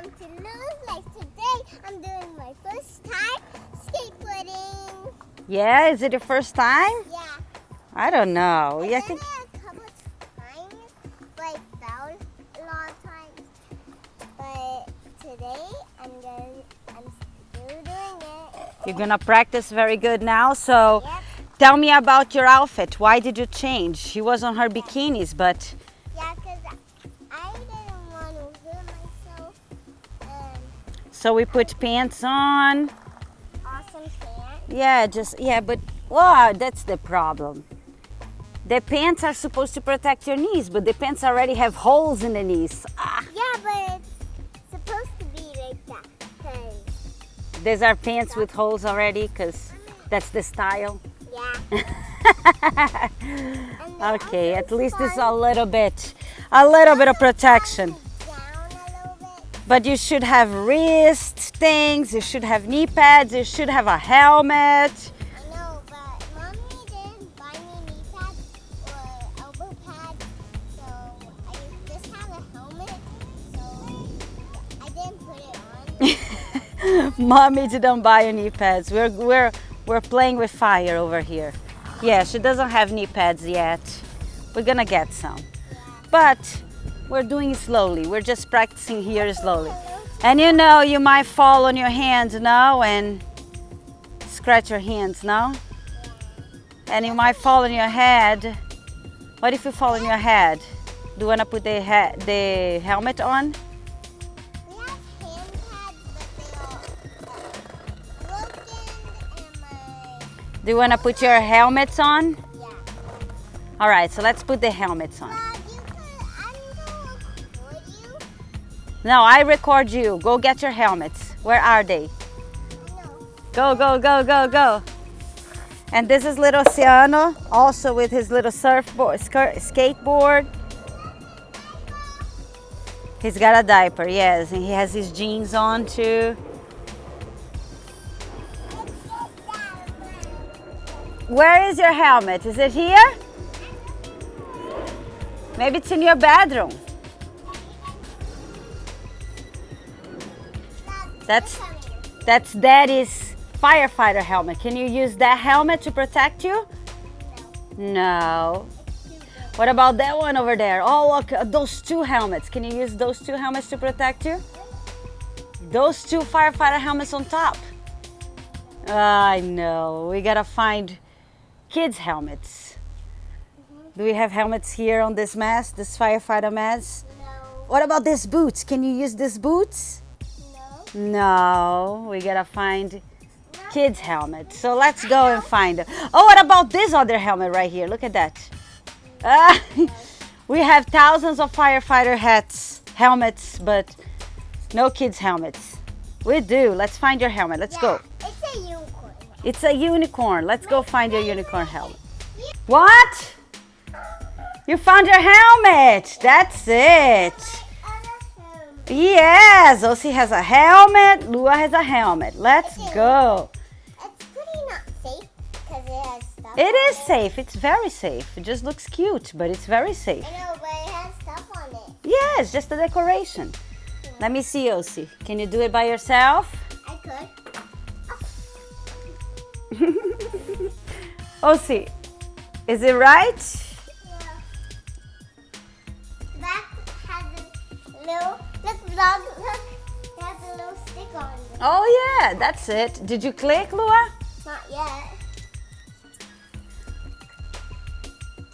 welcome to Lua's Life. Today I'm doing my first time skateboarding. Yeah, is it your first time? Yeah. I don't know. I've Yeah, I done think it a couple of times, like fell a lot of times. But today I'm still doing it. you're gonna practice very good now. So Yep. tell me about your outfit. Why did you change? She was on her bikinis, but Yeah, because I didn't want to hurt myself. so we put pants on. Awesome pants. Yeah, but wow, that's the problem. The pants are supposed to protect your knees, but the pants already have holes in the knees. Ah, Yeah, but it's supposed to be like that. Cause these are pants with holes already, because that's the style. yeah. And Okay, at least it's fun. a little bit of protection. Down a little bit. But you should have wrist things, you should have knee pads, you should have a helmet. I know, but mommy didn't buy me knee pads or elbow pads, so I just have a helmet. So I didn't put it on. Mommy didn't buy knee pads. We're playing with fire over here. Yeah, she doesn't have knee pads yet. We're gonna get some. But we're doing it slowly. We're just practicing here slowly. And you know, you might fall on your hands now and scratch your hands now. And you might fall on your head. What if you fall on your head? Do you wanna put the helmet on? We have hand pads, but they are broken and my Do you wanna put your helmets on? yeah. All right, so let's put the helmets on. I'm gonna record you. No, I record you. Go get your helmets. Where are they? No. Go, go, go, go, go. And this is little Oceano, also with his little surfboard, skateboard. He's got a diaper, yes, and he has his jeans on too. Where is your helmet? Is it here? Maybe it's in your bedroom. That's Daddy's firefighter helmet. Can you use that helmet to protect you? No. What about that one over there? Oh, look, those two helmets. Can you use those two helmets to protect you? Those two firefighter helmets on top. I know. We gotta find kids' helmets. Do we have helmets here on this mask, this firefighter mask? No. What about these boots? Can you use these boots? No. No, we gotta find kids' helmets. So let's go and find them. Oh, what about this other helmet right here? Look at that. We have thousands of firefighter helmets, but no kids' helmets. We do. Let's find your helmet. Let's go. It's a unicorn. It's a unicorn. Let's go find your unicorn helmet. What? You found your helmet. That's it. Yes, Osi has a helmet. Lua has a helmet. Let's go. It's pretty not safe because it has stuff. It is safe. It's very safe. It just looks cute, but it's very safe. I know, but it has stuff on it. Yeah, it's just a decoration. Let me see, Osi. Can you do it by yourself? I could. Osi, is it right? Yeah. The back has a little, look, it has a little stick on it. Oh yeah, that's it. Did you click, Lua? Not yet.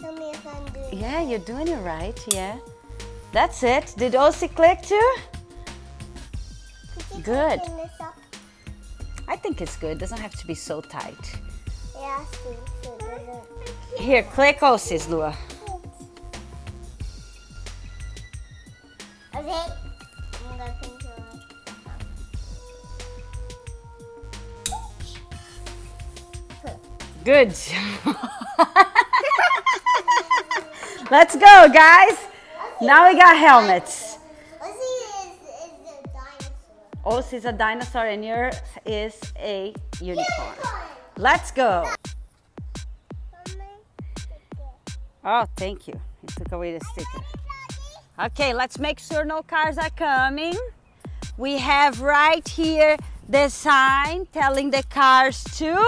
Tell me if I'm doing Yeah, you're doing it right, yeah. That's it. Did Osi click too? Could you Good. tighten this up? I think it's good. Doesn't have to be so tight. Yeah, so it doesn't. Here, click Osi's, Lua. Okay. I'm gonna control it. Good. Let's go, guys. Now we got helmets. Ozzy is the dinosaur. Osi's a dinosaur and yours is a unicorn. Let's go. Oh, thank you. You took away the sticker. Okay, let's make sure no cars are coming. We have right here the sign telling the cars to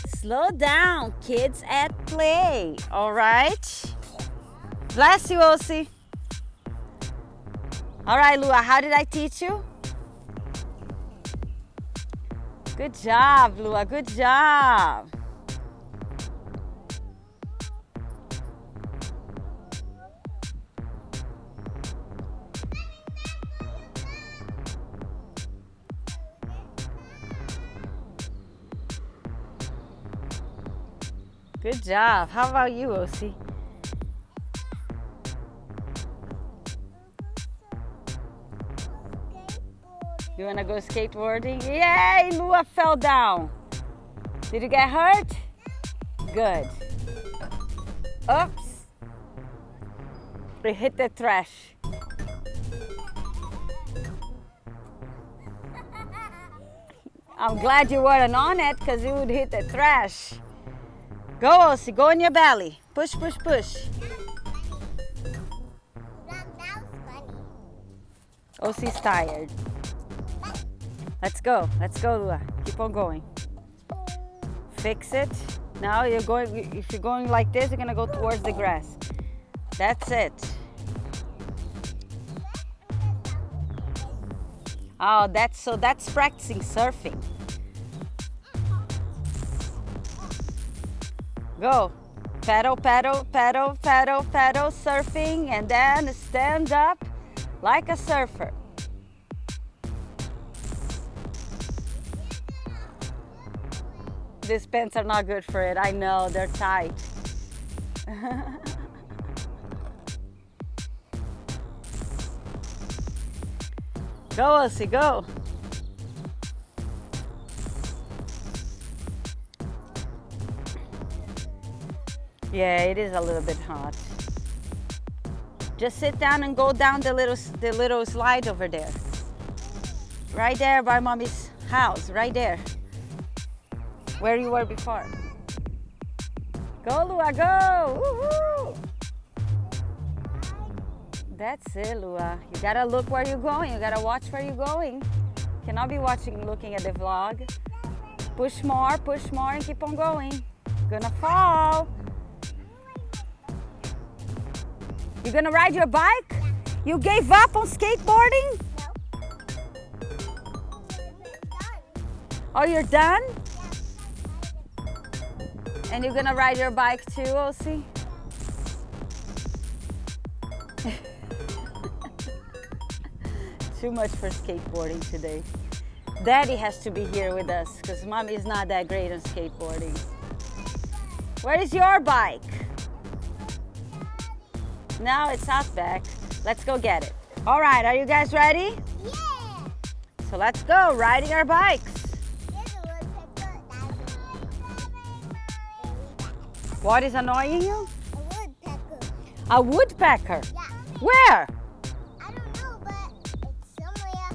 slow down, kids at play. All right? Bless you, Osi. All right, Lua, how did I teach you? Good job, Lua, good job. Good job. How about you, Osi? You wanna go skateboarding? Yay! Lua fell down. Did you get hurt? Good. Oops. We hit the trash. I'm glad you weren't on it because you would hit the trash. Go, Osi, go on your belly. Push, push, push. Osi's tired. Let's go, Lua. Keep on going. Fix it. Now you're going, if you're going like this, you're gonna go towards the grass. That's it. Oh, that's practicing surfing. Go. Paddle, paddle, paddle, paddle, paddle, surfing, and then stand up like a surfer. These pants are not good for it. I know, they're tight. Go, Osi, go. Yeah, it is a little bit hot. Just sit down and go down the little slide over there. Right there by Mommy's house, right there. Where you were before. Go, Lua, go! Woohoo! That's it, Lua. You gotta look where you're going. You gotta watch where you're going. Cannot be looking at the vlog. Push more, and keep on going. Gonna fall. You gonna ride your bike? You gave up on skateboarding? Oh, you're done? And you're gonna ride your bike too, Osi? Too much for skateboarding today. Daddy has to be here with us because Mommy is not that great on skateboarding. Where is your bike? No, it's out back. Let's go get it. All right, are you guys ready? Yeah. So let's go, riding our bikes. What is annoying you? A woodpecker. A woodpecker? Yeah. Where? I don't know, but it's somewhere.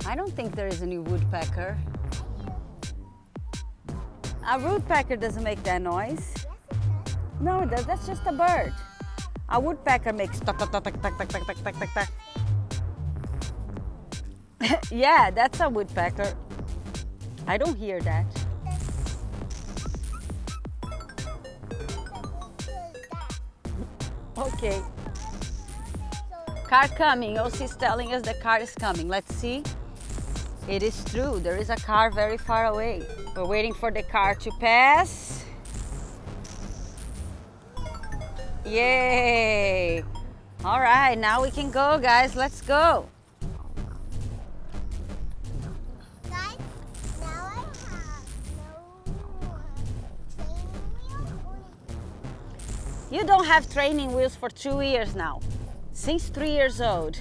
I don't think there is any woodpecker. A woodpecker doesn't make that noise. Yes, it does. No, that's just a bird. A woodpecker makes tuck, tuck, tuck, tuck, tuck, tuck, tuck, tuck, tuck, tuck. Yeah, that's a woodpecker. I don't hear that. Okay. Car coming. Osi's telling us the car is coming. Let's see. It is true. There is a car very far away. We're waiting for the car to pass. Yay! All right, now we can go, guys. Let's go. Guys, now I have no training wheel. You don't have training wheels for 2 years now. Since 3 years old.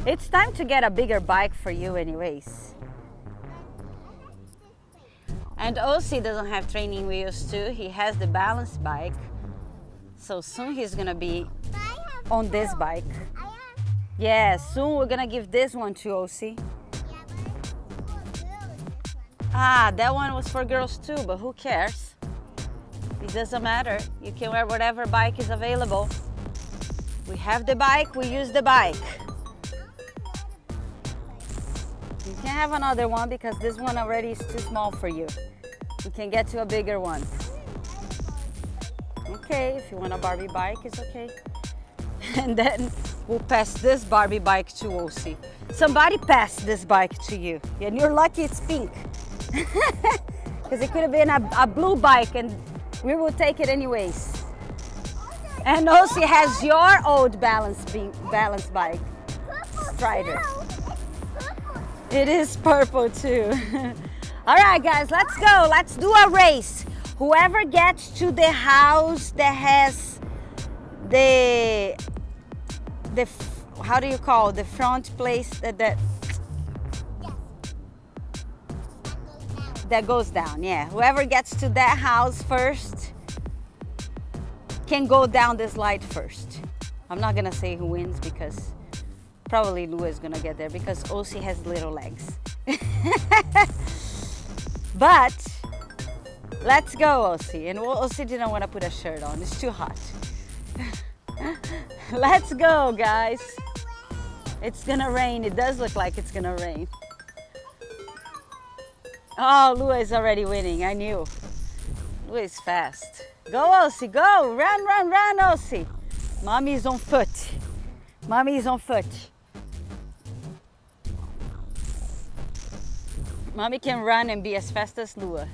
It's time to get a bigger bike for you anyways. And Osi doesn't have training wheels too. He has the balance bike. So soon he's gonna be But I have on this two. bike. I have, Yeah, soon we're gonna give this one to Osi. yeah, but it's for girls, this one. Ah, that one was for girls too, but who cares? It doesn't matter. You can wear whatever bike is available. We have the bike, we use the bike. You can have another one because this one already is too small for you. We can get to a bigger one. Okay, if you want a Barbie bike, it's okay. And then we'll pass this Barbie bike to Osi. Somebody passed this bike to you, and you're lucky it's pink. Because it could have been a blue bike, and we will take it anyways. And Osi has your old balance bike, Strider. It is purple too. All right, guys, let's go. Let's do a race. Whoever gets to the house that has how do you call it? The front place that goes down. Yeah, whoever gets to that house first can go down the slide first. I'm not gonna say who wins because probably Lua is gonna get there because Osi has little legs. But let's go, Osi. And Osi didn't want to put a shirt on. It's too hot. Let's go, guys. It's gonna rain. It does look like it's gonna rain. Oh, Lua is already winning. I knew. Lua is fast. Go, Osi, go. Run, run, run, Osi. Mommy is on foot. Mommy is on foot. Mommy can run and be as fast as Lua.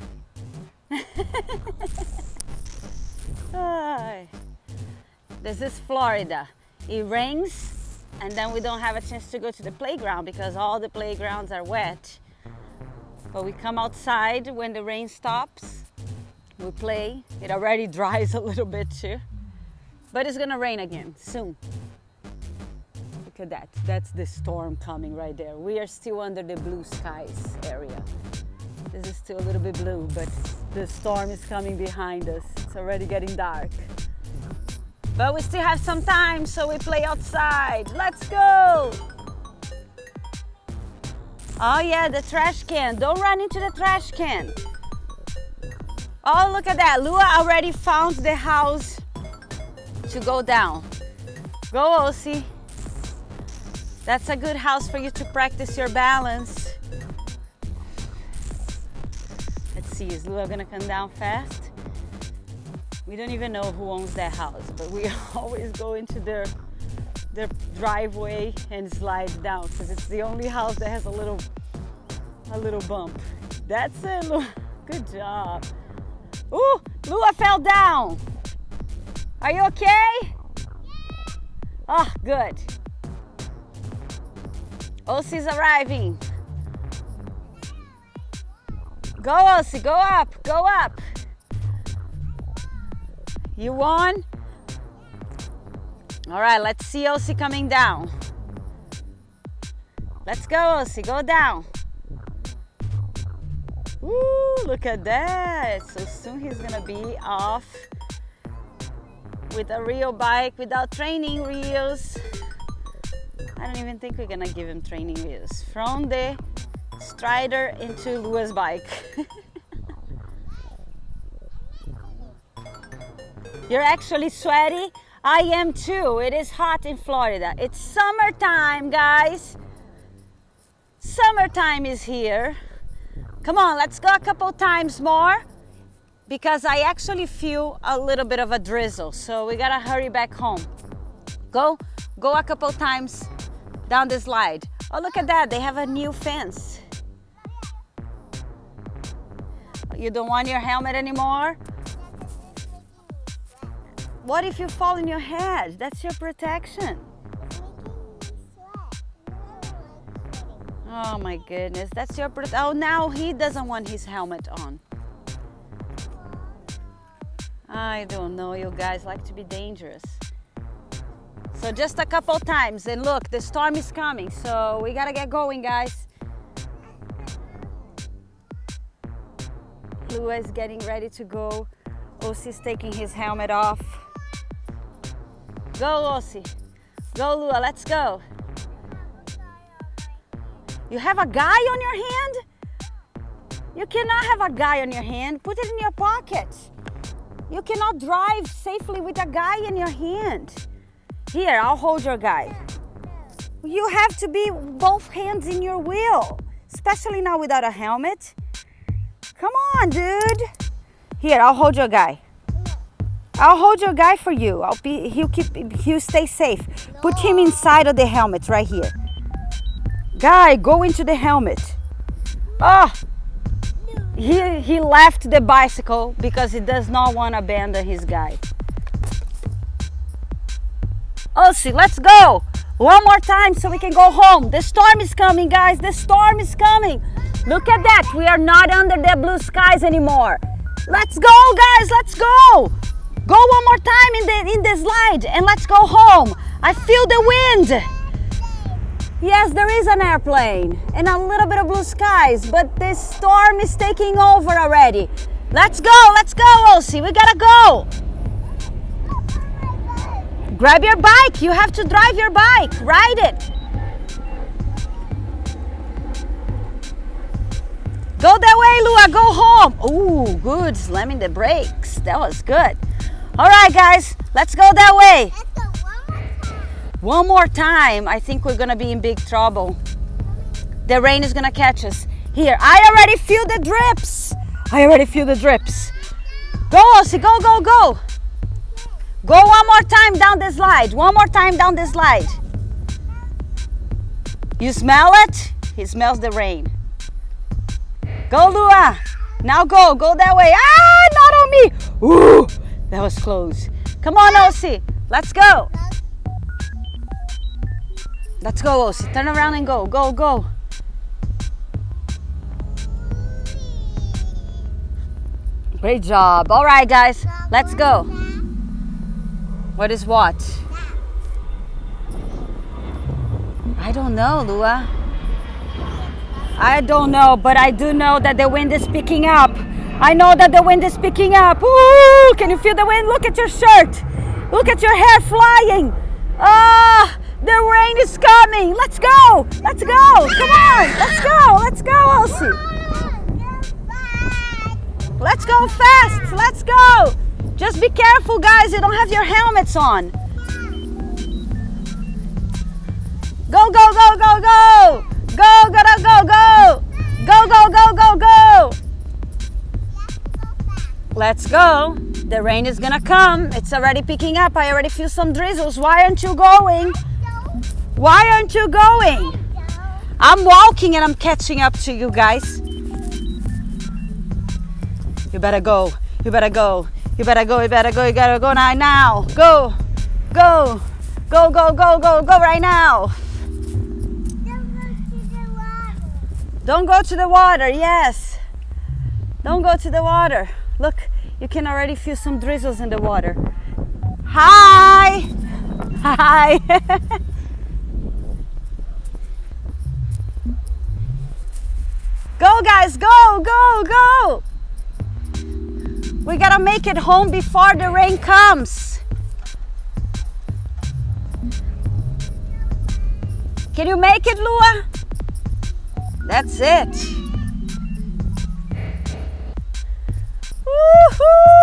This is Florida. It rains and then we don't have a chance to go to the playground because all the playgrounds are wet. But we come outside when the rain stops. We play. It already dries a little bit too. But it's gonna rain again soon. Look at that. That's the storm coming right there. We are still under the blue skies area. This is still a little bit blue, but the storm is coming behind us. It's already getting dark. But we still have some time, so we play outside. Let's go! Oh yeah, the trash can. Don't run into the trash can. Oh, look at that. Lua already found the house to go down. Go, Osi. That's a good house for you to practice your balance. Let's see, is Lua gonna come down fast? We don't even know who owns that house, but we always go into their driveway and slide down because it's the only house that has a little bump. That's it, Lua. Good job. Ooh, Lua fell down. Are you okay? Oh, good. Osi's arriving. Go, Osi, go up, go up. You won? All right, let's see Osi coming down. Let's go, Osi, go down. Ooh, look at that. So soon he's gonna be off with a real bike without training wheels. I don't even think we're gonna give him training wheels. From the Strider into Lua's bike. You're actually sweaty? I am too. It is hot in Florida. It's summertime, guys. Summertime is here. Come on, let's go a couple times more because I actually feel a little bit of a drizzle. So we gotta hurry back home. Go a couple times down the slide. Oh, look at that. They have a new fence. You don't want your helmet anymore? What if you fall in your head? That's your protection. Oh my goodness, that's your protection. Oh, now he doesn't want his helmet on. I don't know, you guys like to be dangerous. So just a couple times, and look, the storm is coming, so we gotta get going, guys. Lua is getting ready to go. Osi's taking his helmet off. Go, Osi. Go, Lua, let's go. You have a guy on your hand? You cannot have a guy on your hand. Put it in your pocket. You cannot drive safely with a guy in your hand. Here, I'll hold your guy. You have to be both hands in your wheel, especially now without a helmet. Come on, dude. Here, I'll hold your guy. I'll hold your guy for you. He'll stay safe. Put him inside of the helmet right here. Guy, go into the helmet. Oh, he left the bicycle because he does not want to abandon his guy. Osi, let's go. One more time so we can go home. The storm is coming, guys. The storm is coming. Look at that. We are not under the blue skies anymore. Let's go, guys. Let's go. Go one more time in the slide and let's go home. I feel the wind. Yes, there is an airplane and a little bit of blue skies, but this storm is taking over already. Let's go, Osi. We gotta go. Grab your bike. You have to drive your bike. Ride it. Go that way, Lua. Go home. Ooh, good. Slamming the brakes. That was good. All right, guys. Let's go that way. One more time. I think we're gonna be in big trouble. The rain is gonna catch us. Here, I already feel the drips. Go, Osi, go, go, go. Go one more time down the slide. One more time down the slide. You smell it? He smells the rain. Go, Lua. Now go that way. Ah, not on me. Ooh, that was close. Come on, Osi. Let's go. Let's go, Osi. Turn around and go, go, go. Great job. All right, guys, let's go. What is what? I don't know, Lua. I don't know, but I do know that the wind is picking up. I know that the wind is picking up. Ooh, can you feel the wind? Look at your shirt. Look at your hair flying. Ah, the rain is coming. Let's go. Let's go. Come on. Let's go. Let's go, Elsie. Let's go fast. Let's go. Just be careful, guys. You don't have your helmets on. Go, go, go, go, go. Go, gotta go, go. Go, go, go, go, go. Let's go. The rain is gonna come. It's already picking up. I already feel some drizzles. Why aren't you going? Why aren't you going? I'm walking and I'm catching up to you guys. You better go. You better go. You better go. You better go. You gotta go now. Go. Go. Go, go, go, go, go right now. Don't go to the water. Yes. Don't go to the water. Look, you can already feel some drizzles in the water. Hi. Hi. Go, guys. Go, go, go. We gotta make it home before the rain comes. Can you make it, Lua? That's it. Woohoo!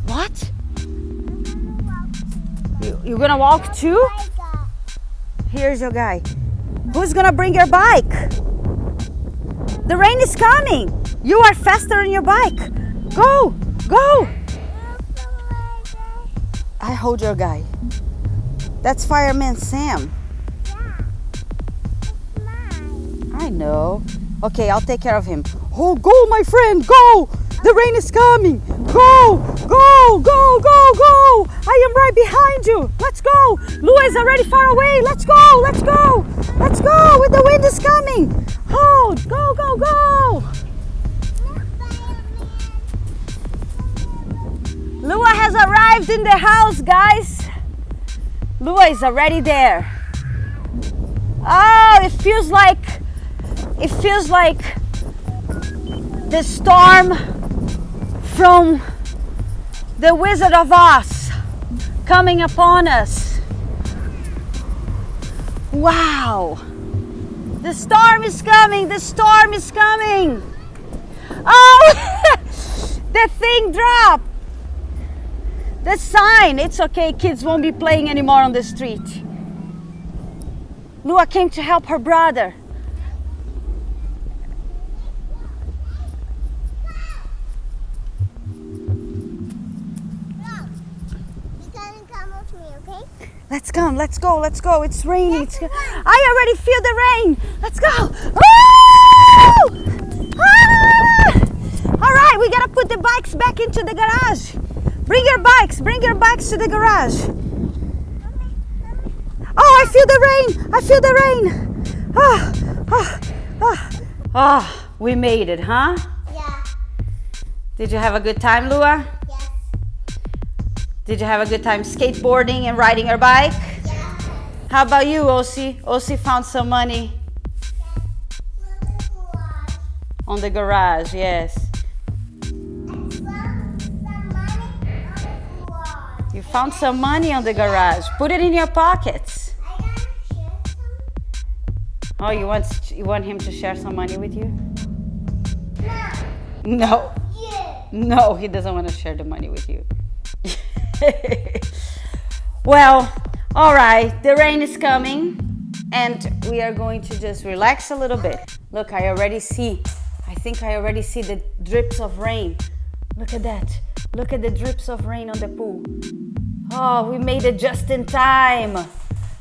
What? You're gonna walk too? Here's your guy. Who's gonna bring your bike? The rain is coming. You are faster on your bike. Go, go. I hold your guy. That's Fireman Sam. Yeah. It's mine. I know. Okay, I'll take care of him. Oh, go, my friend, go. The rain is coming. Go, go, go, go, go. I am right behind you. Let's go. Lua is already far away. Let's go, let's go. Let's go. The wind is coming. Oh, go, go, go. Lua has arrived in the house, guys. Lua is already there. Oh, it feels like the storm from the Wizard of Oz coming upon us. Wow. The storm is coming. The storm is coming. Oh, the thing dropped. The sign. It's okay. Kids won't be playing anymore on the street. Lua came to help her brother. Let's come, let's go, let's go. It's raining. I already feel the rain. Let's go. Woo! Ah! All right, we gotta put the bikes back into the garage. Bring your bikes to the garage. Oh, I feel the rain. Oh, we made it, huh? Yeah. Did you have a good time, Lua? Yes. Did you have a good time skateboarding and riding your bike? Yeah. How about you, Osi? Osi found some money on the garage, yes. You found some money on the garage. Put it in your pockets. Oh, you want him to share some money with you? No. Yeah. No, he doesn't want to share the money with you. Well, all right, the rain is coming and we are going to just relax a little bit. Look, I think I already see the drips of rain. Look at that. Look at the drips of rain on the pool. Oh, we made it just in time.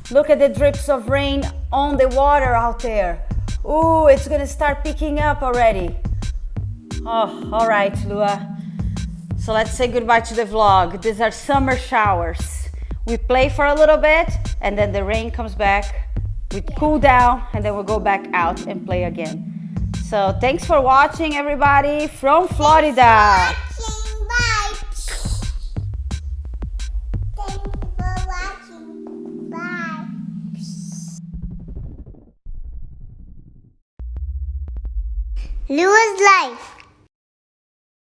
Look at the drips of rain on the water out there. Ooh, it's gonna start picking up already. Oh, all right, Lua. So let's say goodbye to the vlog. These are summer showers. We play for a little bit and then the rain comes back. We cool down and then we'll go back out and play again. So thanks for watching, everybody, from Florida. Bye. Thanks for watching. Bye. Lua's life.